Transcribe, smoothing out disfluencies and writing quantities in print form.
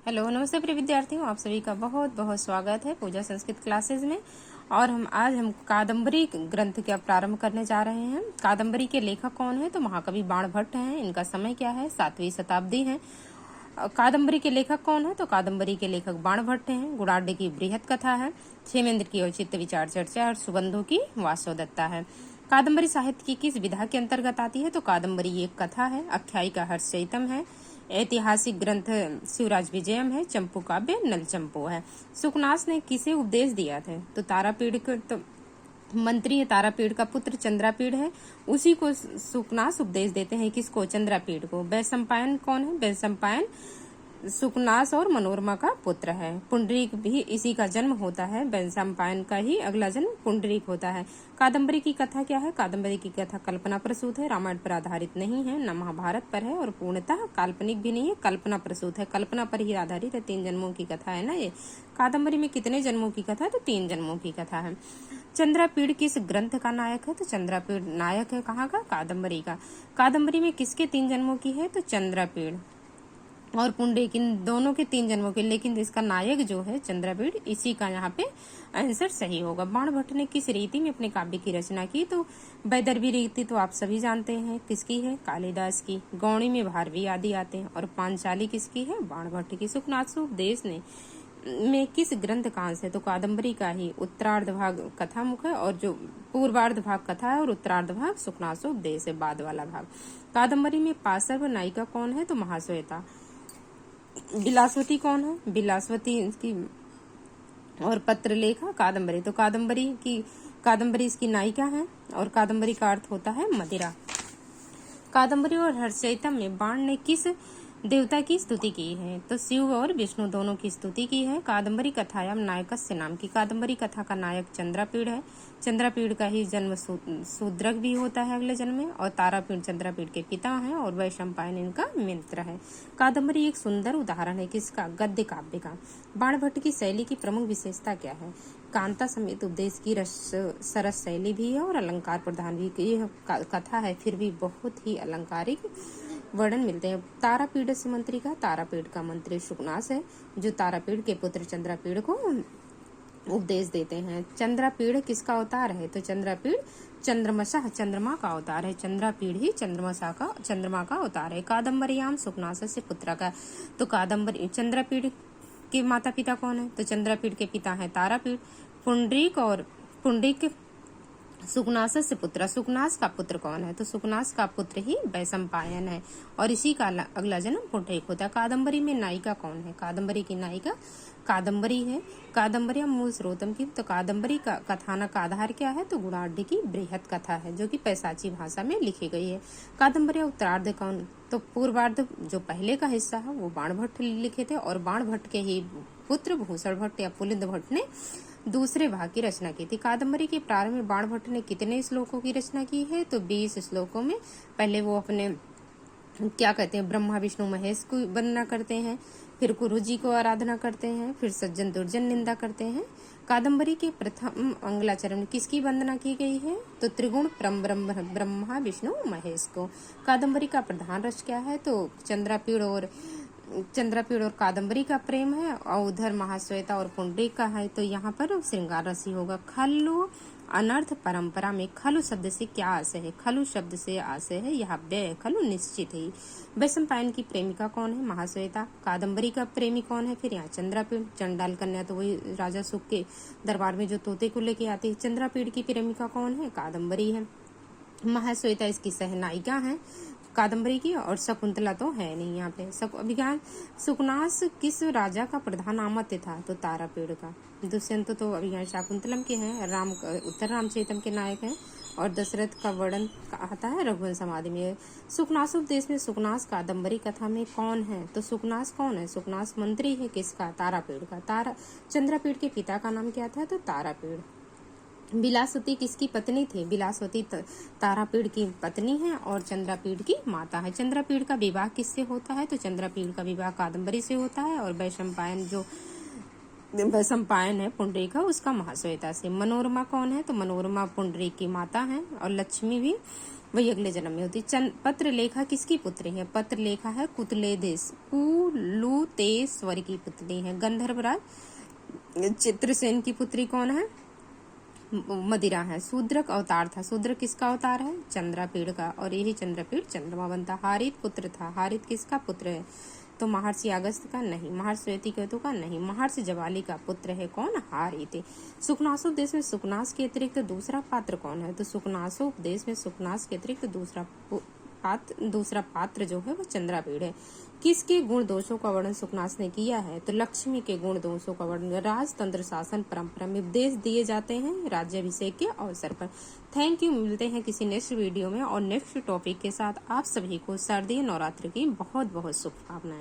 Hello नमस्ते प्रिय विद्यार्थियों, आप सभी का बहुत बहुत स्वागत है पूजा संस्कृत क्लासेस में। और आज हम कादम्बरी ग्रंथ का प्रारंभ करने जा रहे हैं। कादम्बरी के लेखक कौन है? तो महाकवि बाणभट्ट हैं। इनका समय क्या है? 7वीं शताब्दी है। कादम्बरी के लेखक कौन है? तो कादम्बरी के लेखक बाणभट्ट हैं। गुणाढ्य की बृहत कथा है। क्षेमेंद्र की औचित्य विचार चर्चा और सुबंधु की वासोदत्ता है। कादम्बरी साहित्य की किस विधा के अंतर्गत आती है? तो कादम्बरी एक कथा है। आख्यायिका हर्षचरितम है। ऐतिहासिक ग्रंथ शिवराज विजयम है। चंपू काव्य नलचंपू है। सुकनास ने किसे उपदेश दिया था? तो तारापीड़ को, तो मंत्री है तारापीड़ का पुत्र चंद्रापीड़ है, उसी को सुकनास उपदेश देते हैं। किसको? चंद्रापीड़ को। वैशंपायन कौन है? वैशंपायन सुकनास और मनोरमा का पुत्र है। पुंडरीक भी इसी का जन्म होता है। वैशंपायन का ही अगला जन्म पुंडरीक होता है। कादम्बरी की कथा क्या है? कादम्बरी की कथा कल्पना प्रसूत है, रामायण पर आधारित नहीं है, न महाभारत पर है और पूर्णतः काल्पनिक भी नहीं है, कल्पना प्रसूत है। कल्पना पर ही आधारित है। 3 जन्मों की कथा है ना ये। कादम्बरी में कितने जन्मों की कथा है? तो 3 जन्मों की कथा है। चंद्रापीड़ किस ग्रंथ का नायक है? तो चंद्रापीड़ नायक है कहाँ का? कादम्बरी का। कादम्बरी में किसके 3 जन्मों की है? तो चंद्रापीड़ और पुंडरीक, इन दोनों के 3 जन्मों के, लेकिन इसका नायक जो है चंद्रापीड़, इसी का यहाँ पे आंसर सही होगा। बाणभट्ट ने किस रीति में अपने काव्य की रचना की? तो वैदर्भी रीति तो आप सभी जानते हैं किसकी है? कालिदास की। गौणी में भारवी आदि आते हैं। और पांचाली किसकी है? बाणभट्ट की। सुकनासोपदेश ने में किस ग्रंथ का अंश है? तो कादम्बरी का ही उत्तरार्ध भाग कथामुख है और जो पूर्वार्ध भाग कथा है और उत्तरार्ध भाग सुकनासोपदेश है, बाद वाला भाग। कादम्बरी में पार्श्व नायिका कौन है? तो महाश्वेता। बिलासवती कौन है? बिलासवती इसकी और पत्रलेखा कादम्बरी। तो कादम्बरी इसकी नायिका है और कादम्बरी का अर्थ होता है मदिरा। कादम्बरी और हर्षचरितम में बाण ने किस देवता की स्तुति की है? तो शिव और विष्णु दोनों की स्तुति की है। कादम्बरी कथायाम नायकस्य नाम की। कादम्बरी कथा का नायक चंद्रापीड़ है। चंद्रापीड़ का ही जन्म शूद्रक भी होता है अगले जन्म में। और तारापीड़ चंद्रापीड़ के पिता हैं और वैशंपायन इनका मित्र है। कादम्बरी एक सुंदर उदाहरण है किसका? गद्य काव्य का। बाणभट्ट की शैली की प्रमुख विशेषता क्या है? कांता समेत उपदेश की सरस शैली भी है और अलंकार प्रधान भी। यह कथा है फिर भी बहुत ही अलंकारिक वर्णन मिलते हैं। तारापीड़ से मंत्री का, तारापीड़ का मंत्री सुकनास है जो तारापीड़ के पुत्र चंद्रापीड़ को उपदेश देते हैं। चंद्रापीड़ किसका अवतार है? तो चंद्रापीड़ चंद्रमा का अवतार है। चंद्रापीड़ ही चंद्रमा का अवतार है। कादम्बरीयाम सुकनास से पुत्र का। तो कादम्बरी चंद्रापीड़ के माता पिता कौन है? तो चंद्रापीड़ के पिता हैं तारापीड़। पुंडरीक सुकनास से पुत्र। सुकनास का पुत्र कौन है? तो सुकनास का पुत्र ही वैशंपायन है और इसी का अगला जन्म पुंडरीक होता है। कादम्बरी में नायिका कौन है? कादम्बरी की नायिका कादम्बरी है। कादम्बरी मूल स्रोतम की। तो कादम्बरी का कथानक का आधार क्या है? तो गुणाढ्य की बृहत कथा है जो कि पैसाची भाषा में लिखी गई है। कादम्बरी उत्तरार्ध कौन? तो पूर्वार्ध जो पहले का हिस्सा है वो बाणभट्ट लिखे थे और बाणभट्ट के ही पुत्र भूषण भट्ट या पुलिंद भट्ट ने दूसरे भाग की रचना की थी। कादम्बरी के प्रारंभ में बाणभट्ट ने कितने श्लोकों की रचना की है? तो 20 श्लोकों में। पहले वो अपने क्या कहते हैं, ब्रह्मा विष्णु महेश को वंदना करते हैं, फिर गुरु जी को आराधना करते हैं, फिर सज्जन दुर्जन निंदा करते हैं। कादम्बरी के प्रथम मंगलाचरण में किसकी वंदना की गई है? तो त्रिगुण ब्रह्मा विष्णु महेश को। कादम्बरी का प्रधान रस क्या है? तो चंद्रापीड़ और कादम्बरी का प्रेम है और उधर महाश्वेता और पुंडरीक का है। तो यहाँ पर श्रृंगार रस ही होगा। खलु अनर्थ परंपरा में खलु शब्द से क्या आशय है? खलु शब्द से आशय है यह व्यय, खलु निश्चित ही। वैशंपायन की प्रेमिका कौन है? महाश्वेता। कादम्बरी का प्रेमी कौन है? फिर यहाँ चंद्रापीड़। चंडाल कन्या तो वही राजा सुख के दरबार में जो तोते को लेके आती है। चंद्रापीड़ की प्रेमिका कौन है? कादम्बरी है। महाश्वेता इसकी सहनायिका है कादम्बरी की और शकुंतला तो है नहीं यहाँ पे। अभिज्ञान सुकनास किस राजा का प्रधान आमत्य था? तो तारापीड़ का। दुष्यंत तो अभिज्ञान शाकुंतलम के हैं। उत्तर रामचरितम के नायक हैं और दशरथ का वर्णन आता है रघुवंश समाधि में। सुकनासोपदेश में सुकनास कादम्बरी कथा में कौन है? तो सुकनास कौन है? सुकनास मंत्री है किसका? तारापीड़ का। चंद्रापीड़ के पिता का नाम क्या था? तो तारापीड़। बिलासवती किसकी पत्नी थी? बिलासवती तारापीड़ की पत्नी है और चंद्रापीड़ की माता है। चंद्रापीड़ का विवाह किससे होता है? तो चंद्रापीड़ का विवाह कादम्बरी से होता है और वैशंपायन है पुंडरीक का, उसका महाश्वेता से। मनोरमा कौन है? तो मनोरमा पुंडरीक की माता है और लक्ष्मी भी वही अगले जन्म में होती। पत्र लेखा किसकी पुत्री है? पत्र लेखा है कुलुतेश्वर की पुत्री है। गंधर्वराज चित्रसेन की पुत्री कौन है? मदिरा है। शूद्रक अवतार था। शूद्र किसका अवतार है? चंद्रापीड़ का, और यही चंद्रापीड़ चंद्रमा बनता। हारित पुत्र था। हारित किसका पुत्र है? तो महर्षि अगस्त्य का नहीं। महर्षि श्वेतकेतु का नहीं। महर्षि जवाली का पुत्र है कौन? हारित। सुकनासोपदेश में सुकनास के अतिरिक्त दूसरा पात्र कौन है? तो सुकनासोपदेश में सुकनास के अतिरिक्त दूसरा पात्र जो है वो चंद्रापीड़ है। किसके गुण दोषों का वर्णन सुकनास ने किया है? तो लक्ष्मी के गुण दोषों का वर्णन। राजतंत्र शासन परंपरा में उपदेश दिए जाते हैं राज्याभिषेक के अवसर पर। Thank you. मिलते हैं किसी नेक्स्ट वीडियो में और नेक्स्ट टॉपिक के साथ। आप सभी को शारदीय नवरात्र की बहुत बहुत शुभकामनाएं।